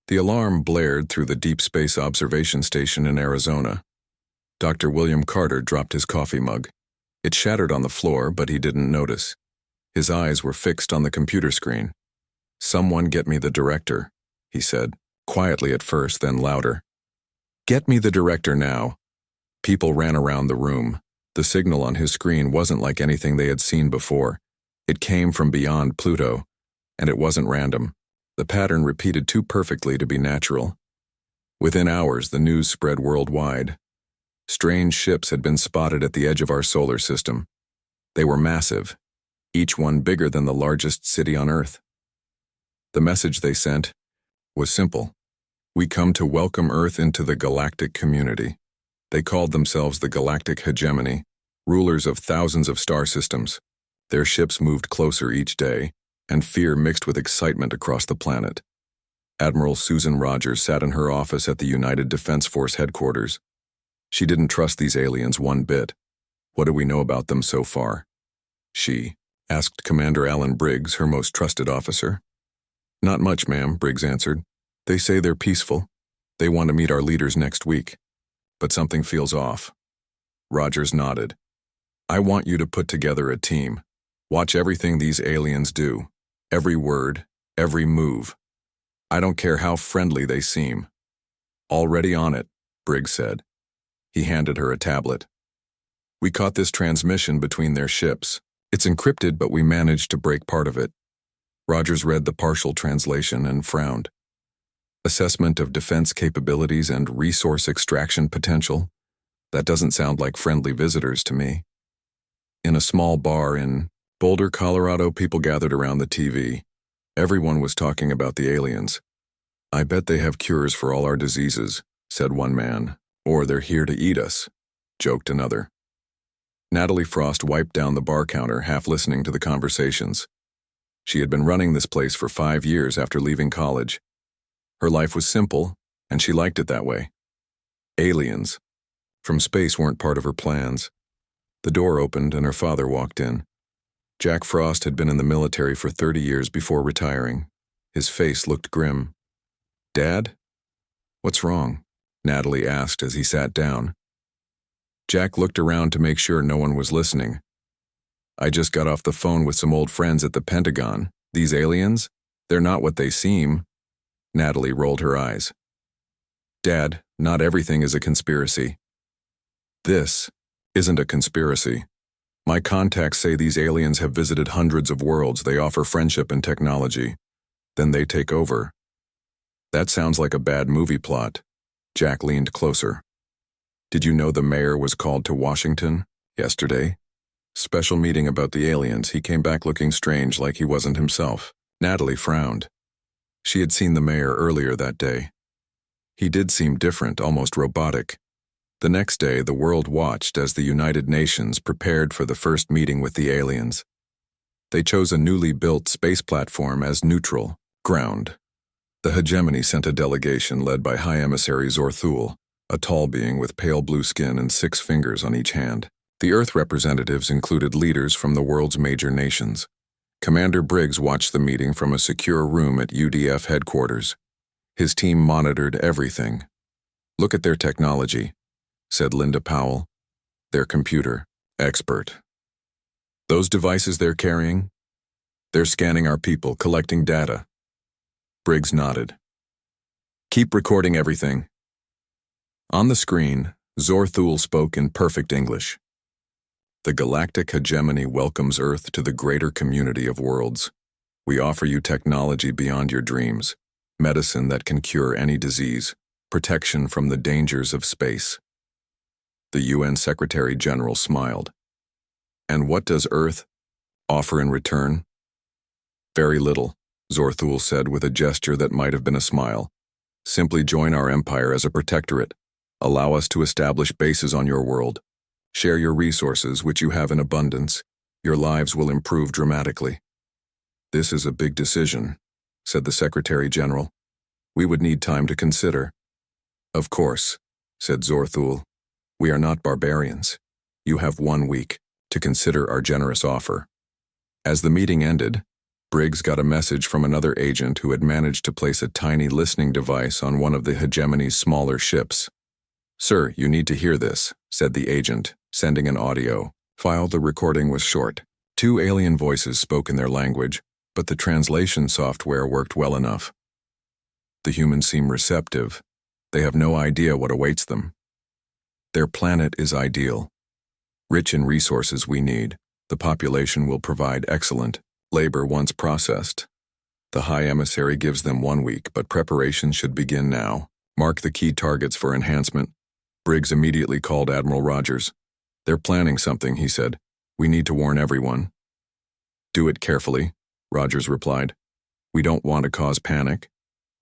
The alarm blared through the Deep Space Observation Station in Arizona. Dr. William Carter dropped his coffee mug. It shattered on the floor, but he didn't notice. His eyes were fixed on the computer screen. "Someone get me the director," he said, quietly at first, then louder. "Get me the director now." People ran around the room. The signal on his screen wasn't like anything they had seen before. It came from beyond Pluto, and it wasn't random. The pattern repeated too perfectly to be natural. Within hours, the news spread worldwide. Strange ships had been spotted at the edge of our solar system. They were massive, each one bigger than the largest city on Earth. The message they sent was simple. "We come to welcome Earth into the galactic community." They called themselves the Galactic Hegemony, rulers of thousands of star systems. Their ships moved closer each day, and fear mixed with excitement across the planet. Admiral Susan Rogers sat in her office at the United Defense Force headquarters. She didn't trust these aliens one bit. "What do we know about them so far?" she asked Commander Alan Briggs, her most trusted officer. "Not much, ma'am," Briggs answered. "They say they're peaceful. They want to meet our leaders next week. But something feels off." Rogers nodded. "I want you to put together a team. Watch everything these aliens do. Every word, every move. I don't care how friendly they seem." "Already on it," Briggs said. He handed her a tablet. "We caught this transmission between their ships. It's encrypted, but we managed to break part of it." Rogers read the partial translation and frowned. "Assessment of defense capabilities and resource extraction potential? That doesn't sound like friendly visitors to me." In a small bar in Boulder, Colorado, people gathered around the TV. Everyone was talking about the aliens. "I bet they have cures for all our diseases," said one man. "Or they're here to eat us," joked another. Natalie Frost wiped down the bar counter, half listening to the conversations. She had been running this place for 5 years after leaving college. Her life was simple, and she liked it that way. Aliens from space weren't part of her plans. The door opened and her father walked in. Jack Frost had been in the military for 30 years before retiring. His face looked grim. "Dad? What's wrong?" Natalie asked as he sat down. Jack looked around to make sure no one was listening. "I just got off the phone with some old friends at the Pentagon. These aliens? They're not what they seem." Natalie rolled her eyes. "Dad, not everything is a conspiracy." "This isn't a conspiracy. My contacts say these aliens have visited hundreds of worlds. They offer friendship and technology. Then they take over." "That sounds like a bad movie plot." Jack leaned closer. "Did you know the mayor was called to Washington yesterday? Special meeting about the aliens. He came back looking strange, like he wasn't himself." Natalie frowned. She had seen the mayor earlier that day. He did seem different, almost robotic. The next day, the world watched as the United Nations prepared for the first meeting with the aliens. They chose a newly built space platform as neutral ground. The hegemony sent a delegation led by High Emissary Zorthul, a tall being with pale blue skin and 6 fingers on each hand. The Earth representatives included leaders from the world's major nations. Commander Briggs watched the meeting from a secure room at UDF headquarters. His team monitored everything. "Look at their technology," said Linda Powell, their computer expert. "Those devices they're carrying? They're scanning our people, collecting data." Briggs nodded. "Keep recording everything." On the screen, Zorthul spoke in perfect English. "The Galactic Hegemony welcomes Earth to the greater community of worlds. We offer you technology beyond your dreams, medicine that can cure any disease, protection from the dangers of space." The UN Secretary General smiled. "And what does Earth offer in return?" "Very little," Zorthul said with a gesture that might have been a smile. "Simply join our empire as a protectorate. Allow us to establish bases on your world. Share your resources, which you have in abundance. Your lives will improve dramatically." "This is a big decision," said the Secretary General. "We would need time to consider." "Of course," said Zorthul. "We are not barbarians. You have 1 week to consider our generous offer." As the meeting ended, Briggs got a message from another agent who had managed to place a tiny listening device on one of the hegemony's smaller ships. "Sir, you need to hear this," said the agent, sending an audio file. The recording was short. 2 alien voices spoke in their language, but the translation software worked well enough. The humans seem receptive. They have no idea what awaits them. Their planet is ideal. Rich in resources we need, the population will provide excellent labor once processed. The High Emissary gives them 1 week, but preparations should begin now. Mark the key targets for enhancement. Briggs immediately called Admiral Rogers. "They're planning something," he said. "We need to warn everyone." "Do it carefully," Rogers replied. "We don't want to cause panic,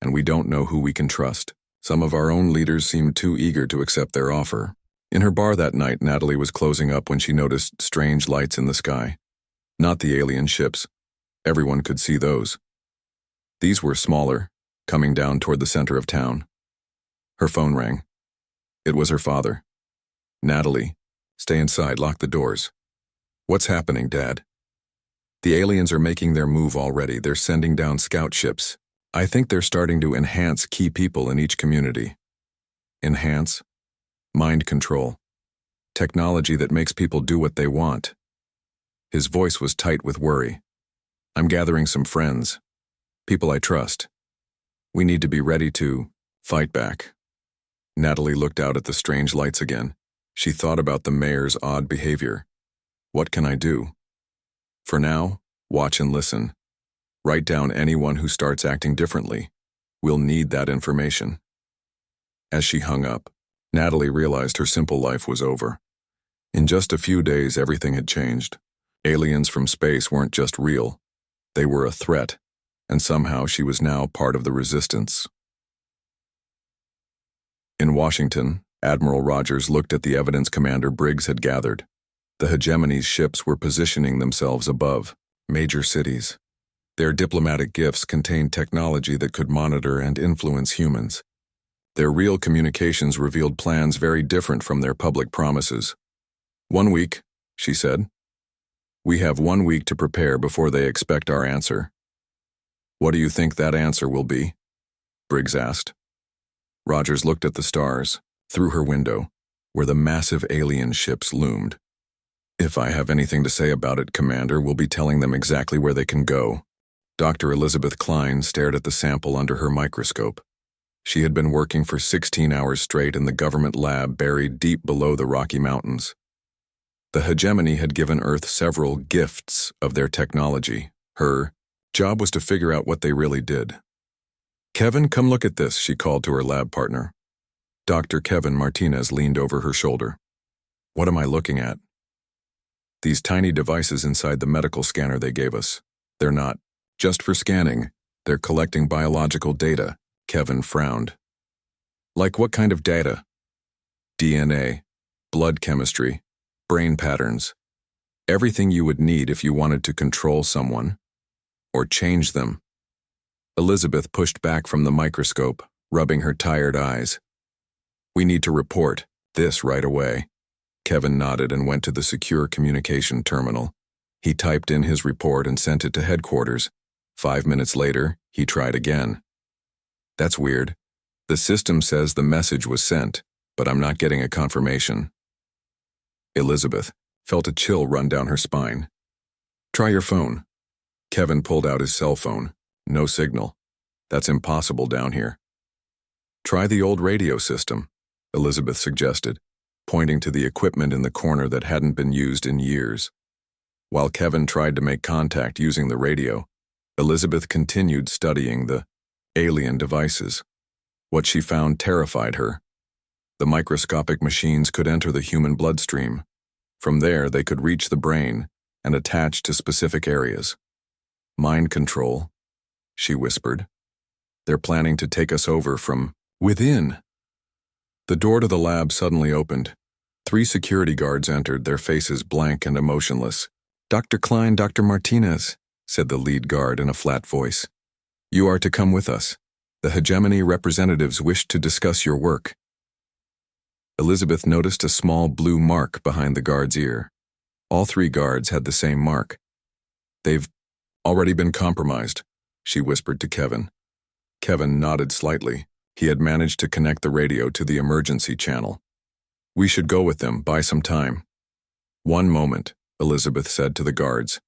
and we don't know who we can trust." Some of our own leaders seemed too eager to accept their offer. In her bar that night, Natalie was closing up when she noticed strange lights in the sky. Not the alien ships. Everyone could see those. These were smaller, coming down toward the center of town. Her phone rang. It was her father. "Natalie, stay inside, lock the doors." "What's happening, Dad?" "The aliens are making their move already. They're sending down scout ships. I think they're starting to enhance key people in each community." Enhance? Mind control. Technology that makes people do what they want. His voice was tight with worry. "I'm gathering some friends. People I trust. We need to be ready to fight back." Natalie looked out at the strange lights again. She thought about the mayor's odd behavior. "What can I do?" "For now, watch and listen. Write down anyone who starts acting differently. We'll need that information." As she hung up, Natalie realized her simple life was over. In just a few days, everything had changed. Aliens from space weren't just real. They were a threat, and somehow she was now part of the resistance. In Washington, Admiral Rogers looked at the evidence Commander Briggs had gathered. The hegemony's ships were positioning themselves above major cities. Their diplomatic gifts contained technology that could monitor and influence humans. Their real communications revealed plans very different from their public promises. "1 week," she said. "We have 1 week to prepare before they expect our answer." "What do you think that answer will be?" Briggs asked. Rogers looked at the stars, through her window, where the massive alien ships loomed. "If I have anything to say about it, Commander, we'll be telling them exactly where they can go." Dr. Elizabeth Klein stared at the sample under her microscope. She had been working for 16 hours straight in the government lab buried deep below the Rocky Mountains. The hegemony had given Earth several gifts of their technology. Her job was to figure out what they really did. "Kevin, come look at this," she called to her lab partner. Dr. Kevin Martinez leaned over her shoulder. "What am I looking at?" "These tiny devices inside the medical scanner they gave us. They're not just for scanning. They're collecting biological data." Kevin frowned. "Like what kind of data?" "DNA, blood chemistry, brain patterns. Everything you would need if you wanted to control someone or change them." Elizabeth pushed back from the microscope, rubbing her tired eyes. "We need to report this right away." Kevin nodded and went to the secure communication terminal. He typed in his report and sent it to headquarters. 5 minutes later, he tried again. "That's weird. The system says the message was sent, but I'm not getting a confirmation." Elizabeth felt a chill run down her spine. "Try your phone." Kevin pulled out his cell phone. "No signal. That's impossible down here." "Try the old radio system," Elizabeth suggested, pointing to the equipment in the corner that hadn't been used in years. While Kevin tried to make contact using the radio, Elizabeth continued studying the alien devices. What she found terrified her. The microscopic machines could enter the human bloodstream. From there, they could reach the brain and attach to specific areas. "Mind control," she whispered. "They're planning to take us over from within." The door to the lab suddenly opened. 3 security guards entered, their faces blank and emotionless. "Dr. Klein, Dr. Martinez," said the lead guard in a flat voice. "You are to come with us. The hegemony representatives wish to discuss your work." Elizabeth noticed a small blue mark behind the guard's ear. All 3 guards had the same mark. "They've Already been compromised, she whispered to Kevin. Kevin nodded slightly. He had managed to connect the radio to the emergency channel. We should go with them, buy some time. One moment, Elizabeth said to the guards.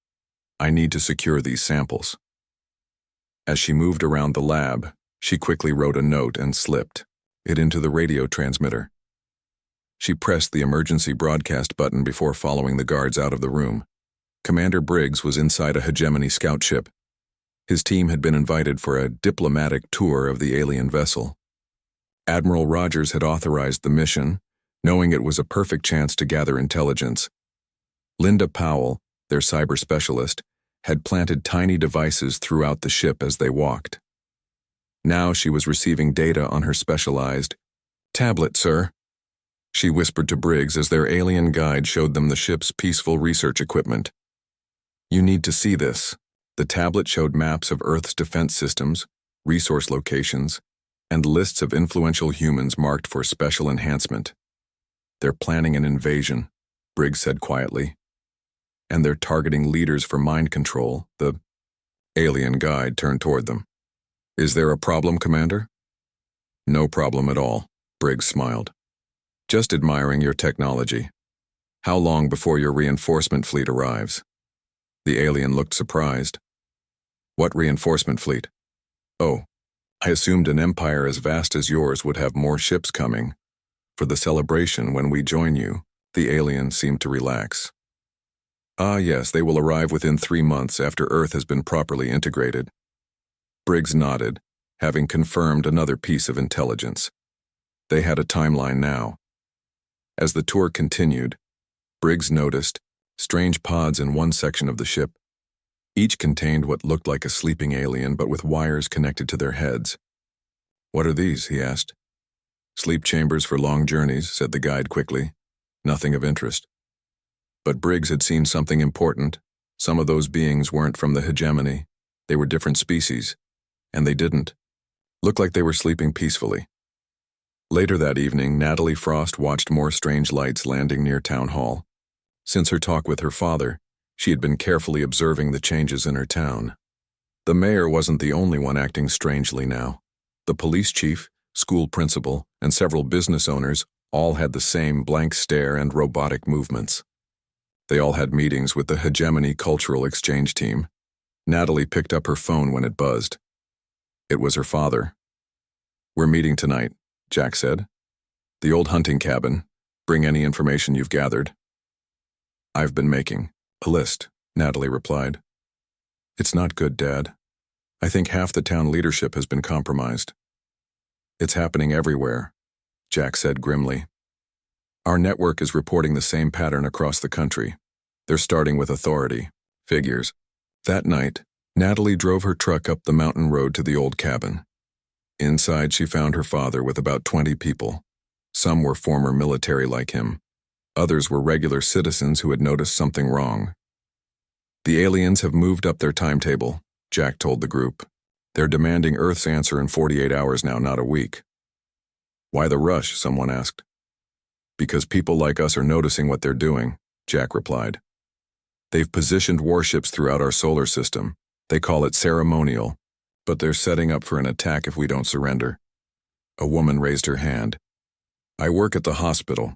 I need to secure these samples. As she moved around the lab, she quickly wrote a note and slipped it into the radio transmitter. She pressed the emergency broadcast button before following the guards out of the room. Commander Briggs was inside a hegemony scout ship. His team had been invited for a diplomatic tour of the alien vessel. Admiral Rogers had authorized the mission, knowing it was a perfect chance to gather intelligence. Linda Powell, their cyber specialist, had planted tiny devices throughout the ship as they walked. Now she was receiving data on her specialized tablet, sir, she whispered to Briggs as their alien guide showed them the ship's peaceful research equipment. You need to see this. The tablet showed maps of Earth's defense systems, resource locations, and lists of influential humans marked for special enhancement. They're planning an invasion, Briggs said quietly. And they're targeting leaders for mind control. The alien guide turned toward them. Is there a problem, Commander? No problem at all, Briggs smiled. Just admiring your technology. How long before your reinforcement fleet arrives? The alien looked surprised. What reinforcement fleet? Oh, I assumed an empire as vast as yours would have more ships coming. For the celebration when we join you, the alien seemed to relax. Ah yes, they will arrive within 3 months after Earth has been properly integrated. Briggs nodded, having confirmed another piece of intelligence. They had a timeline now. As the tour continued, Briggs noticed strange pods in one section of the ship. Each contained what looked like a sleeping alien but with wires connected to their heads. What are these? He asked. Sleep chambers for long journeys, said the guide quickly. Nothing of interest. But Briggs had seen something important. Some of those beings weren't from the hegemony. They were different species. And they didn't look like they were sleeping peacefully. Later that evening, Natalie Frost watched more strange lights landing near Town Hall. Since her talk with her father, she had been carefully observing the changes in her town. The mayor wasn't the only one acting strangely now. The police chief, school principal, and several business owners all had the same blank stare and robotic movements. They all had meetings with the Hegemony Cultural Exchange team. Natalie picked up her phone when it buzzed. It was her father. We're meeting tonight, Jack said. The old hunting cabin. Bring any information you've gathered. I've been making a list, Natalie replied. It's not good, Dad. I think half the town leadership has been compromised. It's happening everywhere, Jack said grimly. Our network is reporting the same pattern across the country. They're starting with authority, figures. That night, Natalie drove her truck up the mountain road to the old cabin. Inside, she found her father with about 20 people. Some were former military like him. Others were regular citizens who had noticed something wrong. The aliens have moved up their timetable, Jack told the group. They're demanding Earth's answer in 48 hours now, not a week. Why the rush? Someone asked. Because people like us are noticing what they're doing, Jack replied. They've positioned warships throughout our solar system. They call it ceremonial, but they're setting up for an attack if we don't surrender. A woman raised her hand. I work at the hospital.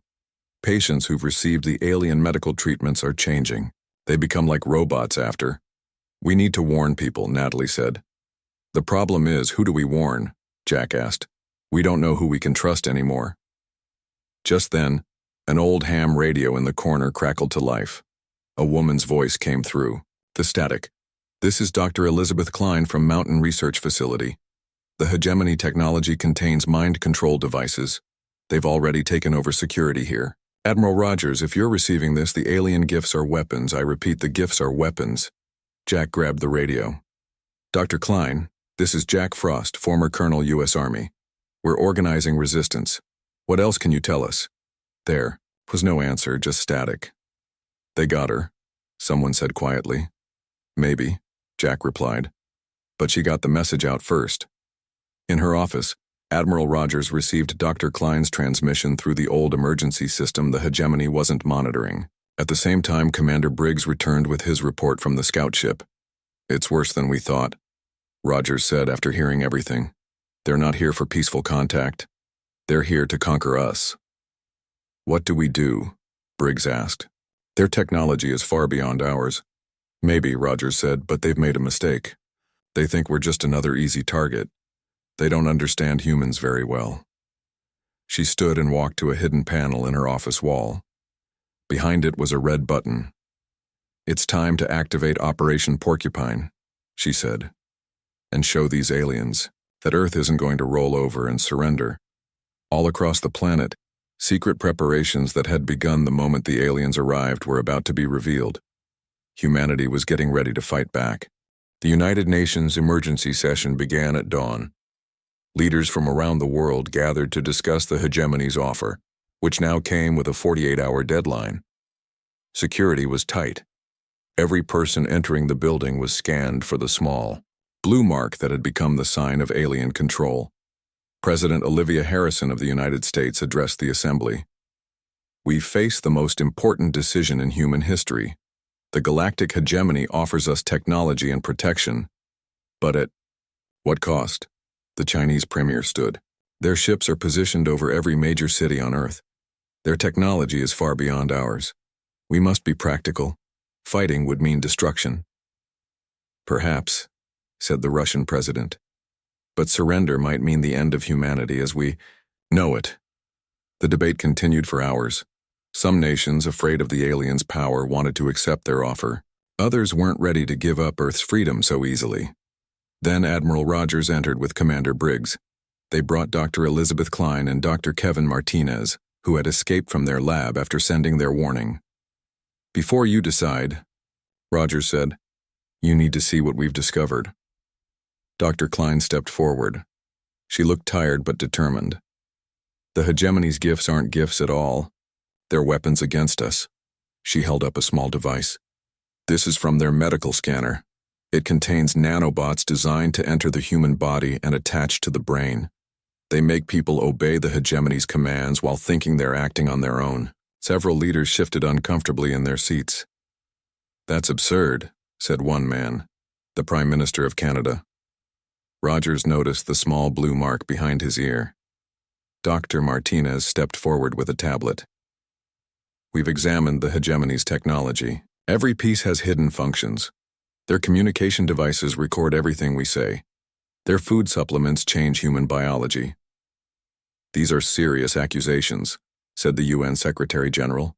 Patients who've received the alien medical treatments are changing. They become like robots after. We need to warn people, Natalie said. The problem is, who do we warn? Jack asked. We don't know who we can trust anymore. Just then, an old ham radio in the corner crackled to life. A woman's voice came through. The static. This is Dr. Elizabeth Klein from Mountain Research Facility. The hegemony technology contains mind control devices. They've already taken over security here. Admiral Rogers, if you're receiving this, the alien gifts are weapons. I repeat, the gifts are weapons. Jack grabbed the radio. Dr. Klein, this is Jack Frost, former Colonel, U.S. Army. We're organizing resistance. What else can you tell us? There was no answer, just static. They got her, someone said quietly. Maybe, Jack replied. But she got the message out first. In her office, Admiral Rogers received Dr. Klein's transmission through the old emergency system the hegemony wasn't monitoring. At the same time, Commander Briggs returned with his report from the scout ship. It's worse than we thought, Rogers said after hearing everything. They're not here for peaceful contact. They're here to conquer us. What do we do? Briggs asked. Their technology is far beyond ours. Maybe, Rogers said, but they've made a mistake. They think we're just another easy target. They don't understand humans very well. She stood and walked to a hidden panel in her office wall. Behind it was a red button. It's time to activate Operation Porcupine, she said, and show these aliens that Earth isn't going to roll over and surrender. All across the planet, secret preparations that had begun the moment the aliens arrived were about to be revealed. Humanity was getting ready to fight back. The United Nations emergency session began at dawn. Leaders from around the world gathered to discuss the hegemony's offer, which now came with a 48-hour deadline. Security was tight. Every person entering the building was scanned for the small, blue mark that had become the sign of alien control. President Olivia Harrison of the United States addressed the assembly. We face the most important decision in human history. The galactic hegemony offers us technology and protection, but at what cost? The Chinese premier stood. Their ships are positioned over every major city on Earth. Their technology is far beyond ours. We must be practical. Fighting would mean destruction. Perhaps, said the Russian president. But surrender might mean the end of humanity as we know it. The debate continued for hours. Some nations, afraid of the aliens' power, wanted to accept their offer. Others weren't ready to give up Earth's freedom so easily. Then Admiral Rogers entered with Commander Briggs. They brought Dr. Elizabeth Klein and Dr. Kevin Martinez, who had escaped from their lab after sending their warning. Before you decide, Rogers said, you need to see what we've discovered. Dr. Klein stepped forward. She looked tired but determined. The hegemony's gifts aren't gifts at all. They're weapons against us. She held up a small device. This is from their medical scanner. It contains nanobots designed to enter the human body and attach to the brain. They make people obey the hegemony's commands while thinking they're acting on their own. Several leaders shifted uncomfortably in their seats. That's absurd, said one man, the Prime Minister of Canada. Rogers noticed the small blue mark behind his ear. Dr. Martinez stepped forward with a tablet. We've examined the hegemony's technology. Every piece has hidden functions. Their communication devices record everything we say. Their food supplements change human biology. These are serious accusations, said the UN Secretary General.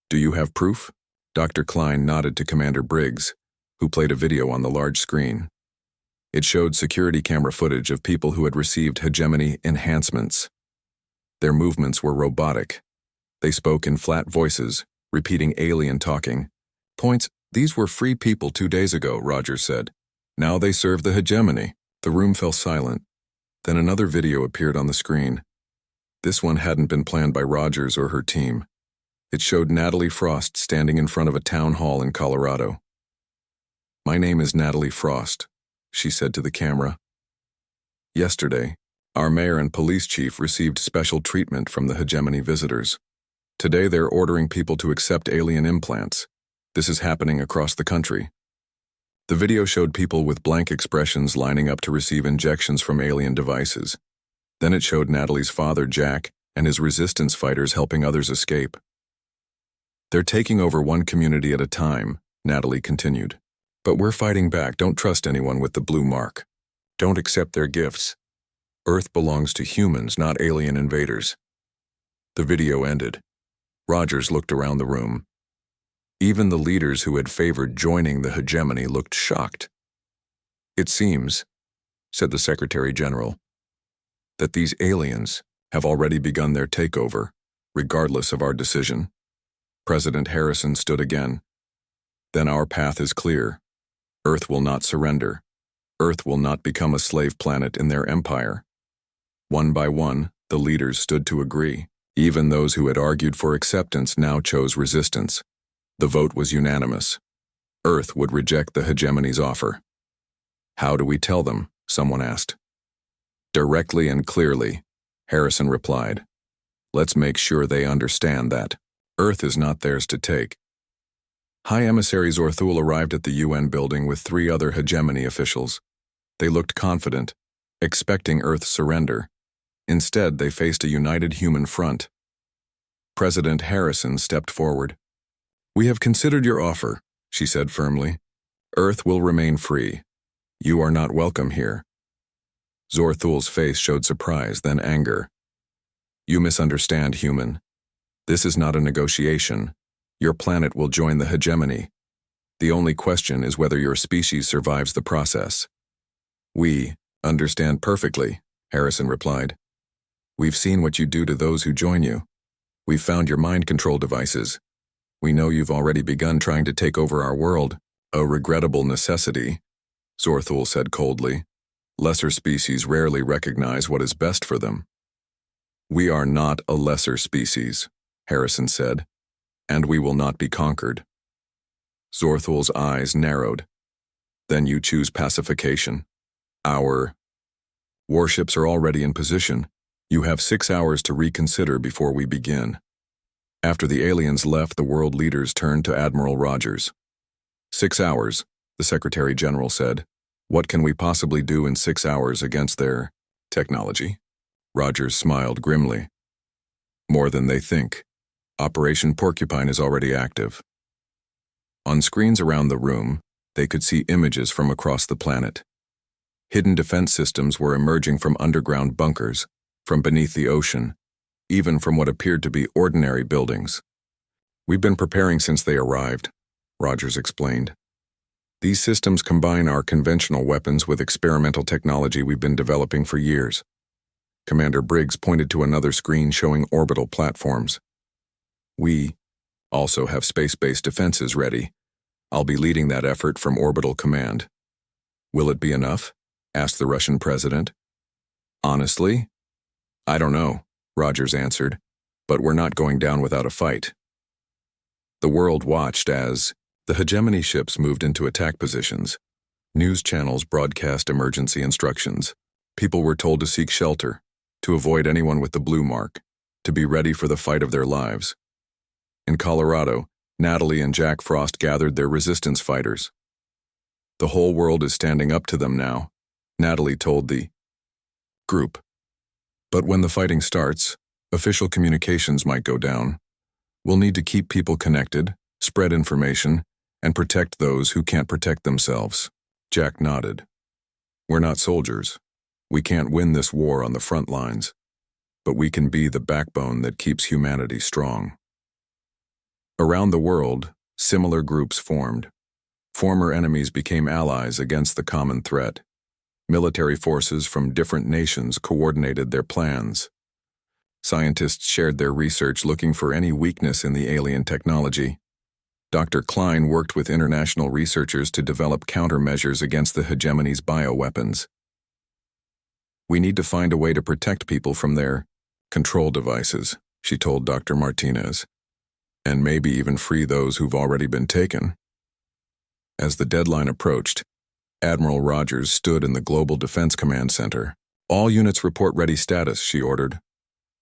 Do you have proof? Dr. Klein nodded to Commander Briggs, who played a video on the large screen. It showed security camera footage of people who had received hegemony enhancements. Their movements were robotic. They spoke in flat voices, repeating alien talking. Points, these were free people 2 days ago, Rogers said. Now they serve the hegemony. The room fell silent. Then another video appeared on the screen. This one hadn't been planned by Rogers or her team. It showed Natalie Frost standing in front of a town hall in Colorado. My name is Natalie Frost, she said to the camera. Yesterday, our mayor and police chief received special treatment from the hegemony visitors. Today they're ordering people to accept alien implants. This is happening across the country. The video showed people with blank expressions lining up to receive injections from alien devices. Then it showed Natalie's father, Jack, and his resistance fighters helping others escape. They're taking over one community at a time, Natalie continued. But we're fighting back. Don't trust anyone with the blue mark. Don't accept their gifts. Earth belongs to humans, not alien invaders. The video ended. Rogers looked around the room. Even the leaders who had favored joining the hegemony looked shocked. It seems, said the Secretary General, that these aliens have already begun their takeover, regardless of our decision. President Harrison stood again. Then our path is clear. Earth will not surrender. Earth will not become a slave planet in their empire. One by one, the leaders stood to agree. Even those who had argued for acceptance now chose resistance. The vote was unanimous. Earth would reject the hegemony's offer. How do we tell them? Someone asked. Directly and clearly, Harrison replied. Let's make sure they understand that Earth is not theirs to take. High Emissary Zorthul arrived at the UN building with 3 other hegemony officials. They looked confident, expecting Earth's surrender. Instead, they faced a united human front. President Harrison stepped forward. "We have considered your offer," she said firmly. "Earth will remain free. You are not welcome here." Zorthul's face showed surprise, then anger. "You misunderstand, human. This is not a negotiation. Your planet will join the hegemony. The only question is whether your species survives the process." "We understand perfectly," Harrison replied. "We've seen what you do to those who join you. We've found your mind control devices. We know you've already begun trying to take over our world." "A regrettable necessity," Zorthul said coldly. "Lesser species rarely recognize what is best for them." "We are not a lesser species," Harrison said, "and we will not be conquered." Zorthul's eyes narrowed. "Then you choose pacification. Our warships are already in position. You have 6 hours to reconsider before we begin." After the aliens left, the world leaders turned to Admiral Rogers. 6 hours, the Secretary General said. "What can we possibly do in 6 hours against their technology?" Rogers smiled grimly. "More than they think. Operation Porcupine is already active." On screens around the room, they could see images from across the planet. Hidden defense systems were emerging from underground bunkers, from beneath the ocean, even from what appeared to be ordinary buildings. "We've been preparing since they arrived," Rogers explained. "These systems combine our conventional weapons with experimental technology we've been developing for years." Commander Briggs pointed to another screen showing orbital platforms. "We also have space-based defenses ready. I'll be leading that effort from Orbital Command." "Will it be enough?" asked the Russian president. "Honestly, I don't know," Rogers answered, "but we're not going down without a fight." The world watched as the hegemony ships moved into attack positions. News channels broadcast emergency instructions. People were told to seek shelter, to avoid anyone with the blue mark, to be ready for the fight of their lives. In Colorado, Natalie and Jack Frost gathered their resistance fighters. "The whole world is standing up to them now," Natalie told the group. "But when the fighting starts, official communications might go down. We'll need to keep people connected, spread information, and protect those who can't protect themselves." Jack nodded. "We're not soldiers. We can't win this war on the front lines, but we can be the backbone that keeps humanity strong." Around the world, similar groups formed. Former enemies became allies against the common threat. Military forces from different nations coordinated their plans. Scientists shared their research looking for any weakness in the alien technology. Dr. Klein worked with international researchers to develop countermeasures against the hegemony's bioweapons. "We need to find a way to protect people from their control devices," she told Dr. Martinez, "and maybe even free those who've already been taken." As the deadline approached, Admiral Rogers stood in the Global Defense Command Center. "All units report ready status," she ordered.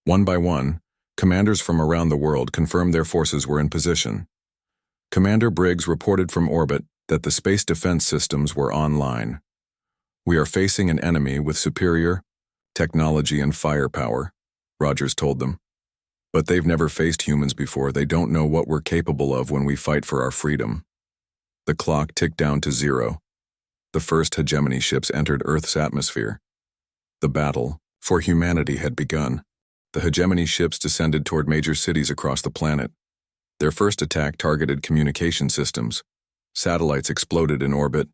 One by one, commanders from around the world confirmed their forces were in position. Commander Briggs reported from orbit that the space defense systems were online. "We are facing an enemy with superior technology and firepower," Rogers told them. "But they've never faced humans before. They don't know what we're capable of when we fight for our freedom." The clock ticked down to 0. The first hegemony ships entered Earth's atmosphere. The battle for humanity had begun. The hegemony ships descended toward major cities across the planet. Their first attack targeted communication systems. Satellites exploded in orbit.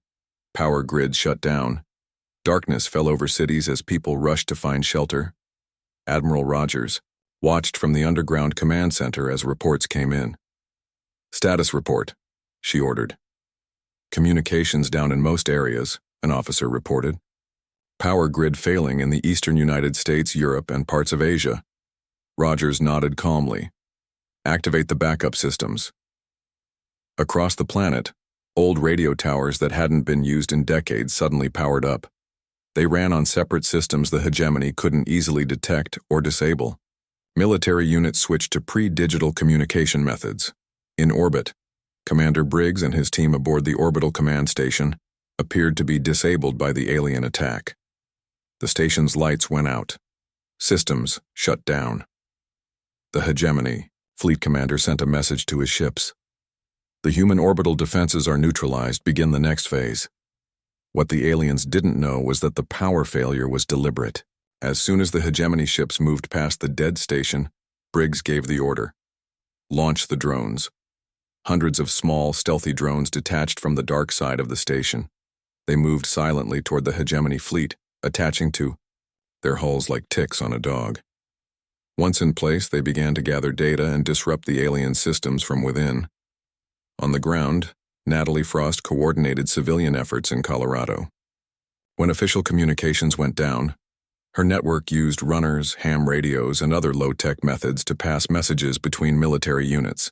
Power grids shut down. Darkness fell over cities as people rushed to find shelter. Admiral Rogers watched from the underground command center as reports came in. "Status report," she ordered. "Communications down in most areas," an officer reported. "Power grid failing in the eastern United States, Europe, and parts of Asia." Rogers nodded calmly. "Activate the backup systems." Across the planet, old radio towers that hadn't been used in decades suddenly powered up. They ran on separate systems the hegemony couldn't easily detect or disable. Military units switched to pre-digital communication methods. In orbit, Commander Briggs and his team aboard the orbital command station appeared to be disabled by the alien attack. The station's lights went out. Systems shut down. The Hegemony, Fleet Commander sent a message to his ships. The human orbital defenses are neutralized. Begin the next phase. What the aliens didn't know was that the power failure was deliberate. As soon as the Hegemony ships moved past the dead station, Briggs gave the order. Launch the drones. Hundreds of small, stealthy drones detached from the dark side of the station. They moved silently toward the Hegemony fleet, attaching to their hulls like ticks on a dog. Once in place, they began to gather data and disrupt the alien systems from within. On the ground, Natalie Frost coordinated civilian efforts in Colorado. When official communications went down, her network used runners, ham radios, and other low-tech methods to pass messages between military units.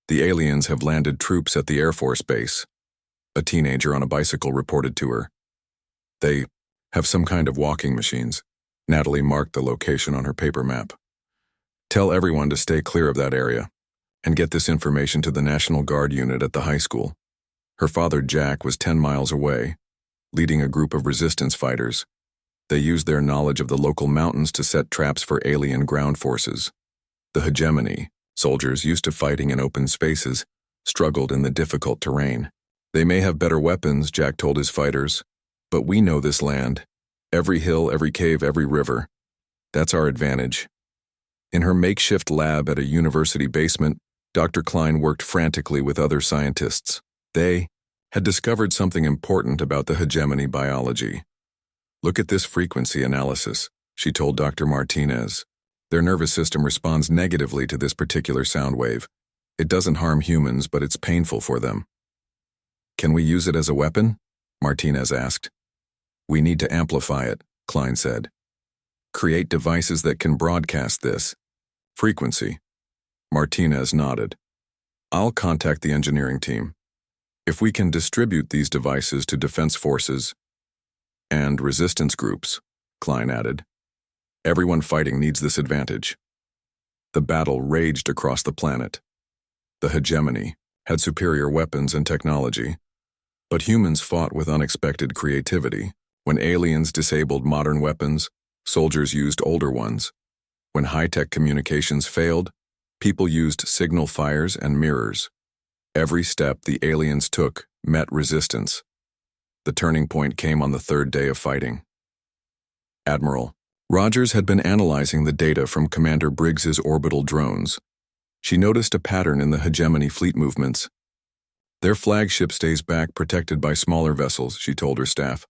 The aliens have landed troops at the Air Force Base, a teenager on a bicycle reported to her. They have some kind of walking machines. Natalie marked the location on her paper map. Tell everyone to stay clear of that area and get this information to the National Guard unit at the high school. Her father, Jack, was 10 miles away, leading a group of resistance fighters. They used their knowledge of the local mountains to set traps for alien ground forces. The Hegemony, soldiers used to fighting in open spaces, struggled in the difficult terrain. They may have better weapons, Jack told his fighters, but we know this land. Every hill, every cave, every river. That's our advantage. In her makeshift lab at a university basement, Dr. Klein worked frantically with other scientists. They had discovered something important about the Hegemony biology. Look at this frequency analysis, she told Dr. Martinez. Their nervous system responds negatively to this particular sound wave. It doesn't harm humans, but it's painful for them. Can we use it as a weapon? Martinez asked. We need to amplify it, Klein said. Create devices that can broadcast this frequency. Martinez nodded. I'll contact the engineering team. If we can distribute these devices to defense forces and resistance groups, Klein added. Everyone fighting needs this advantage. The battle raged across the planet. The Hegemony had superior weapons and technology, but humans fought with unexpected creativity. When aliens disabled modern weapons, soldiers used older ones. When high-tech communications failed, people used signal fires and mirrors. Every step the aliens took met resistance. The turning point came on the third day of fighting. Admiral Rogers had been analyzing the data from Commander Briggs's orbital drones. She noticed a pattern in the Hegemony fleet movements. Their flagship stays back protected by smaller vessels, she told her staff.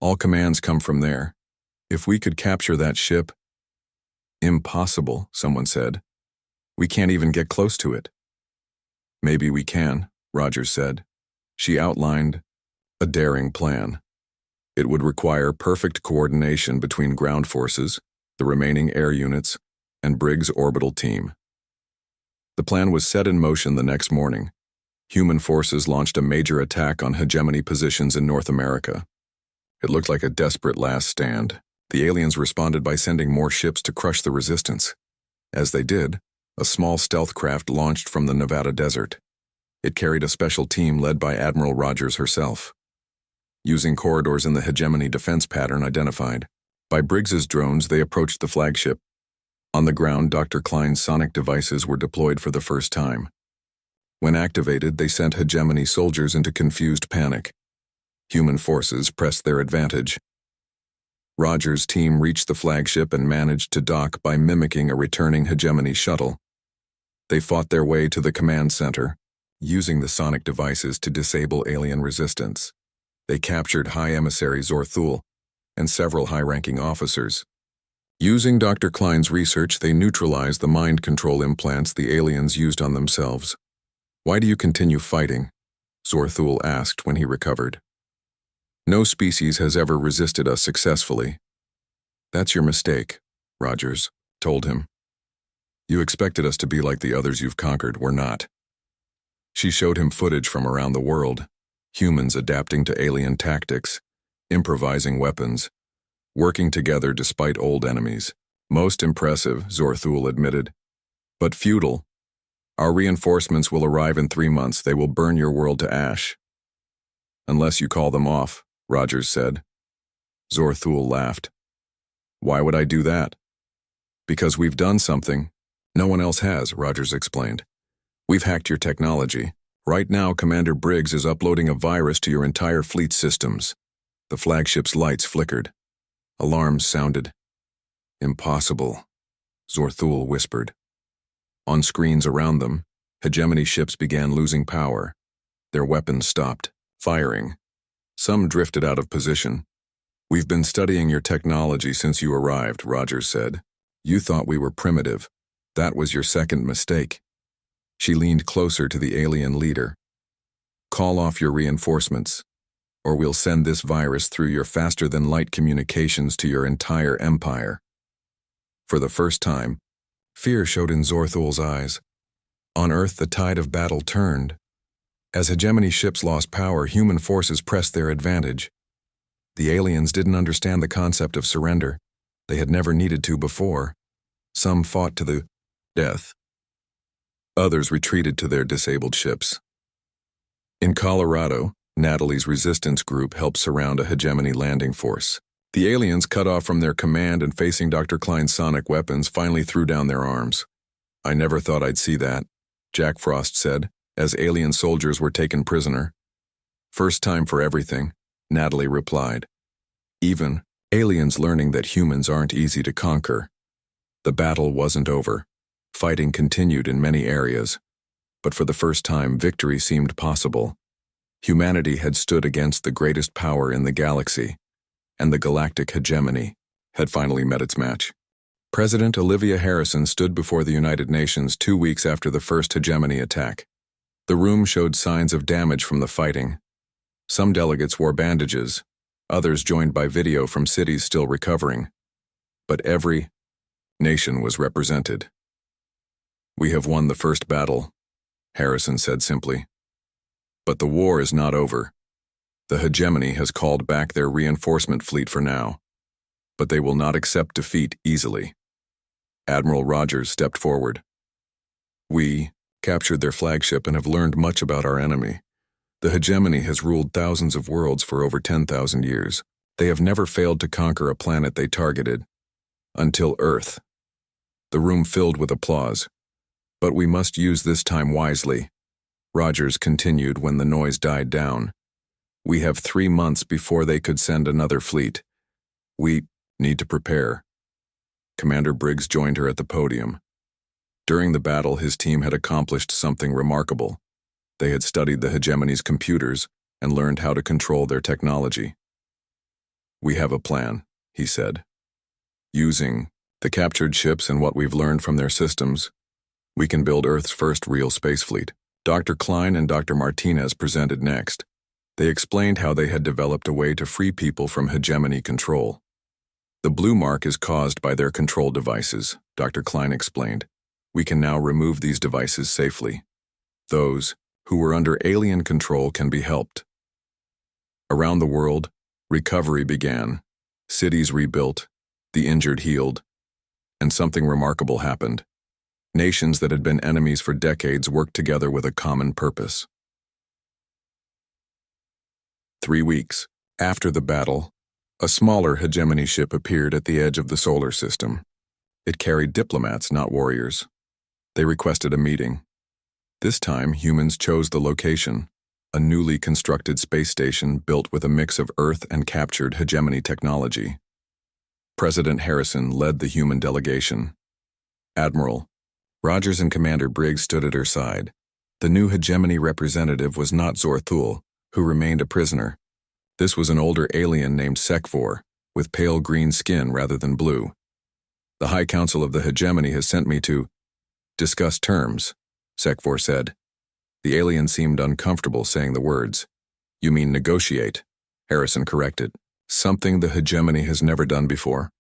All commands come from there. If we could capture that ship— Impossible, someone said. We can't even get close to it. Maybe we can, Rogers said. She outlined a daring plan. It would require perfect coordination between ground forces, the remaining air units, and Briggs' orbital team. The plan was set in motion the next morning. Human forces launched a major attack on Hegemony positions in North America. It looked like a desperate last stand. The aliens responded by sending more ships to crush the resistance. As they did, a small stealth craft launched from the Nevada desert. It carried a special team led by Admiral Rogers herself. Using corridors in the Hegemony defense pattern identified by Briggs's drones, they approached the flagship. On the ground, Dr. Klein's sonic devices were deployed for the first time. When activated, they sent Hegemony soldiers into confused panic. Human forces pressed their advantage. Rogers' team reached the flagship and managed to dock by mimicking a returning Hegemony shuttle. They fought their way to the command center, using the sonic devices to disable alien resistance. They captured High Emissary Zorthul and several high-ranking officers. Using Dr. Klein's research, they neutralized the mind control implants the aliens used on themselves. Why do you continue fighting? Zorthul asked when he recovered. No species has ever resisted us successfully. That's your mistake, Rogers told him. You expected us to be like the others you've conquered. We're not. She showed him footage from around the world, humans adapting to alien tactics, improvising weapons, working together despite old enemies. Most impressive, Zorthul admitted, but futile. Our reinforcements will arrive in 3 months. They will burn your world to ash. Unless you call them off, Rogers said. Zorthul laughed. Why would I do that? Because we've done something no one else has, Rogers explained. We've hacked your technology. Right now, Commander Briggs is uploading a virus to your entire fleet systems. The flagship's lights flickered. Alarms sounded. Impossible, Zorthul whispered. On screens around them, hegemony ships began losing power. Their weapons stopped firing. Some drifted out of position. We've been studying your technology since you arrived, Rogers said. You thought we were primitive. That was your second mistake. She leaned closer to the alien leader. Call off your reinforcements, or we'll send this virus through your faster-than-light communications to your entire empire. For the first time, fear showed in Zorthul's eyes. On Earth, the tide of battle turned. As hegemony ships lost power, human forces pressed their advantage. The aliens didn't understand the concept of surrender. They had never needed to before. Some fought to the death. Others retreated to their disabled ships. In Colorado, Natalie's resistance group helped surround a hegemony landing force. The aliens, cut off from their command and facing Dr. Klein's sonic weapons, finally threw down their arms. I never thought I'd see that, Jack Frost said, as alien soldiers were taken prisoner. First time for everything, Natalie replied. Even aliens learning that humans aren't easy to conquer. The battle wasn't over. Fighting continued in many areas, but for the first time, victory seemed possible. Humanity had stood against the greatest power in the galaxy, and the galactic hegemony had finally met its match. President Olivia Harrison stood before the United Nations 2 weeks after the first hegemony attack. The room showed signs of damage from the fighting. Some delegates wore bandages, others joined by video from cities still recovering. But every nation was represented. We have won the first battle, Harrison said simply. But the war is not over. The hegemony has called back their reinforcement fleet for now, but they will not accept defeat easily. Admiral Rogers stepped forward. We captured their flagship and have learned much about our enemy. The hegemony has ruled thousands of worlds for over 10,000 years. They have never failed to conquer a planet they targeted. Until Earth. The room filled with applause. But we must use this time wisely, Rogers continued when the noise died down. We have 3 months before they could send another fleet. We need to prepare. Commander Briggs joined her at the podium. During the battle, his team had accomplished something remarkable. They had studied the hegemony's computers and learned how to control their technology. We have a plan, he said. Using the captured ships and what we've learned from their systems, we can build Earth's first real space fleet. Dr. Klein and Dr. Martinez presented next. They explained how they had developed a way to free people from hegemony control. The blue mark is caused by their control devices, Dr. Klein explained. We can now remove these devices safely. Those who were under alien control can be helped. Around the world, recovery began. Cities rebuilt, the injured healed, and something remarkable happened. Nations that had been enemies for decades worked together with a common purpose. 3 weeks after the battle, a smaller hegemony ship appeared at the edge of the solar system. It carried diplomats, not warriors. They requested a meeting. This time, humans chose the location, a newly constructed space station built with a mix of Earth and captured hegemony technology. President Harrison led the human delegation. Admiral Rogers and Commander Briggs stood at her side. The new hegemony representative was not Zorthul, who remained a prisoner. This was an older alien named Sekvor, with pale green skin rather than blue. The High Council of the Hegemony has sent me to discuss terms, Sekvor said. The alien seemed uncomfortable saying the words. You mean negotiate, Harrison corrected. Something the hegemony has never done before.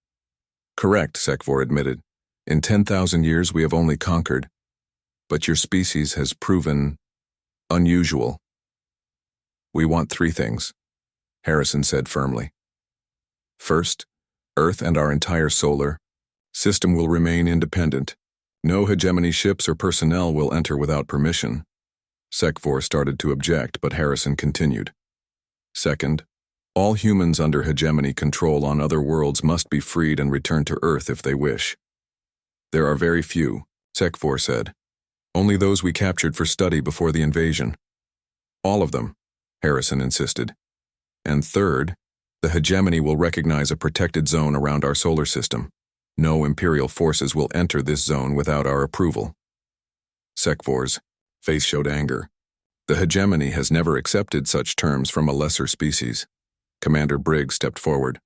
Correct, Sekvor admitted. In 10,000 years we have only conquered, but your species has proven unusual. We want 3 things, Harrison said firmly. First, Earth and our entire solar system will remain independent. No hegemony ships or personnel will enter without permission. Sec-4 started to object, but Harrison continued. Second, all humans under hegemony control on other worlds must be freed and returned to Earth if they wish. There are very few, Sec-4 said. Only those we captured for study before the invasion. All of them, Harrison insisted. And third, the hegemony will recognize a protected zone around our solar system. No Imperial forces will enter this zone without our approval. Sec-4's face showed anger. The hegemony has never accepted such terms from a lesser species. Commander Briggs stepped forward.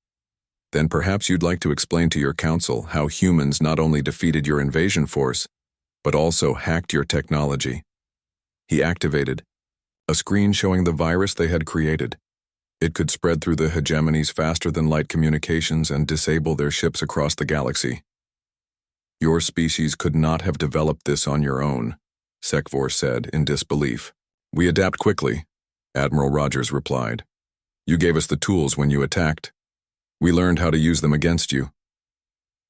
Then perhaps you'd like to explain to your council how humans not only defeated your invasion force, but also hacked your technology. He activated a screen showing the virus they had created. It could spread through the hegemony's faster-than-light communications and disable their ships across the galaxy. Your species could not have developed this on your own, Sec-4 said in disbelief. We adapt quickly, Admiral Rogers replied. You gave us the tools when you attacked. We learned how to use them against you.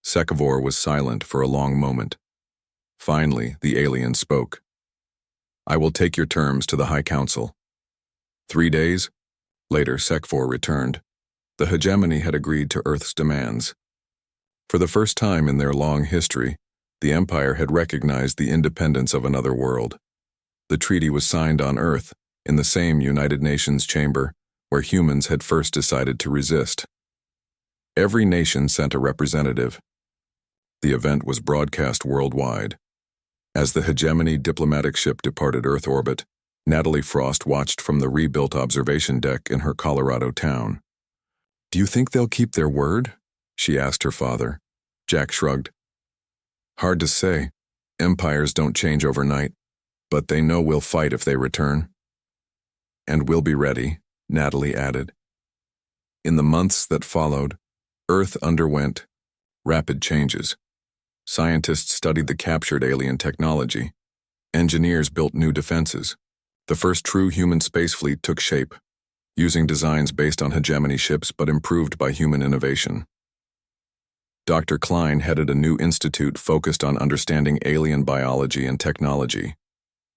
Sec-4 was silent for a long moment. Finally, the alien spoke. I will take your terms to the High Council. 3 days? Later, Sec-4 returned. The hegemony had agreed to Earth's demands. For the first time in their long history, the Empire had recognized the independence of another world. The treaty was signed on Earth, in the same United Nations chamber, where humans had first decided to resist. Every nation sent a representative. The event was broadcast worldwide. As the hegemony diplomatic ship departed Earth orbit, Natalie Frost watched from the rebuilt observation deck in her Colorado town. Do you think they'll keep their word? She asked her father. Jack shrugged. Hard to say. Empires don't change overnight, but they know we'll fight if they return. And we'll be ready, Natalie added. In the months that followed, Earth underwent rapid changes. Scientists studied the captured alien technology. Engineers built new defenses. The first true human space fleet took shape, using designs based on hegemony ships but improved by human innovation. Dr. Klein headed a new institute focused on understanding alien biology and technology.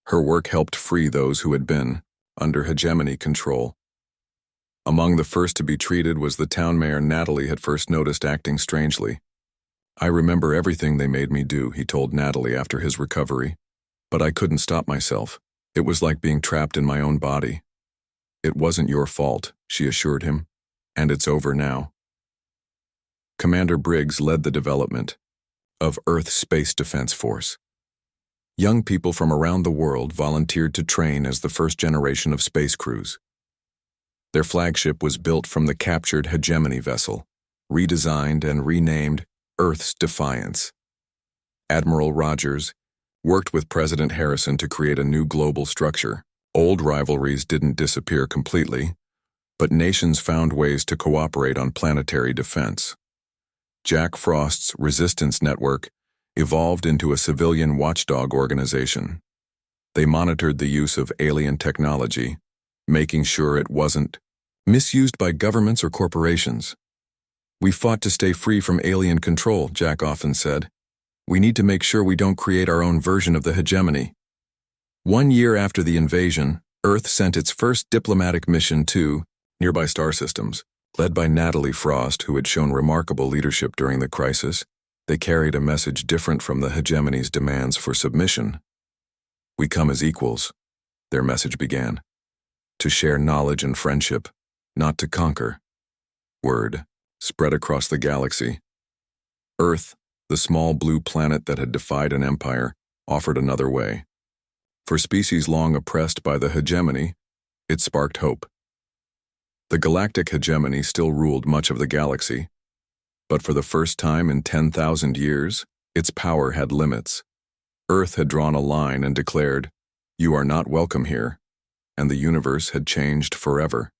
Her work helped free those who had been under hegemony control. Among the first to be treated was the town mayor Natalie had first noticed acting strangely. I remember everything they made me do, he told Natalie after his recovery. But I couldn't stop myself. It was like being trapped in my own body. It wasn't your fault, she assured him, and it's over now. Commander Briggs led the development of Earth's Space Defense Force. Young people from around the world volunteered to train as the first generation of space crews. Their flagship was built from the captured hegemony vessel, redesigned and renamed Earth's Defiance. Admiral Rogers worked with President Harrison to create a new global structure. Old rivalries didn't disappear completely, but nations found ways to cooperate on planetary defense. Jack Frost's Resistance Network evolved into a civilian watchdog organization. They monitored the use of alien technology, making sure it wasn't misused by governments or corporations. We fought to stay free from alien control, Jack often said. We need to make sure we don't create our own version of the hegemony. 1 year after the invasion, Earth sent its first diplomatic mission to nearby star systems. Led by Natalie Frost, who had shown remarkable leadership during the crisis, they carried a message different from the hegemony's demands for submission. We come as equals, their message began. To share knowledge and friendship, not to conquer. Word spread across the galaxy. Earth, the small blue planet that had defied an empire, offered another way. For species long oppressed by the hegemony, it sparked hope. The galactic hegemony still ruled much of the galaxy, but for the first time in 10,000 years, its power had limits. Earth had drawn a line and declared, "You are not welcome here," and the universe had changed forever.